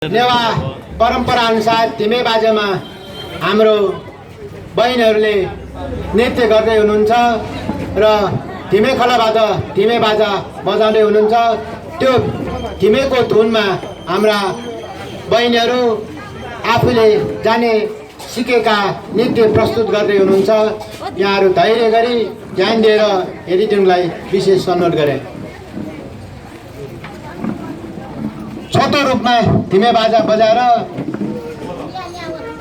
नेवा परम्परा अनुसार धिमे बाजामा हाम्रो बहिनीहरूले नृत्य गर्दै हुनुहुन्छ र धिमे खलाबाट धिमे बाजा बजाउँदै हुनुहुन्छ। त्यो धिमेको धुनमा हाम्रा बहिनीहरू आफूले जाने सिकेका नृत्य प्रस्तुत गर्दै हुनुहुन्छ। यहाँहरू धैर्य गरी ध्यान दिएर हेरिदिनुलाई विशेष अनुरोध गरे। छोटो रूपमा धिमे बाजा बजाएर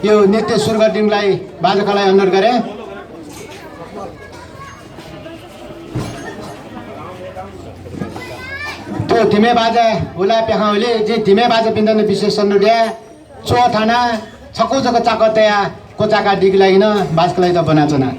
यो नृत्य सुरु गरिदिनुलाई बाजाखालाई अनुरोध गरे। तो धिमे बाजा होला प्याखाउले जे धिमे बाजा पिन्दैन विशेष अनुरोध दिया। चो थाना छको जको चाकतया कोचाका डिगलाइन बाजकलाई त बनाचना।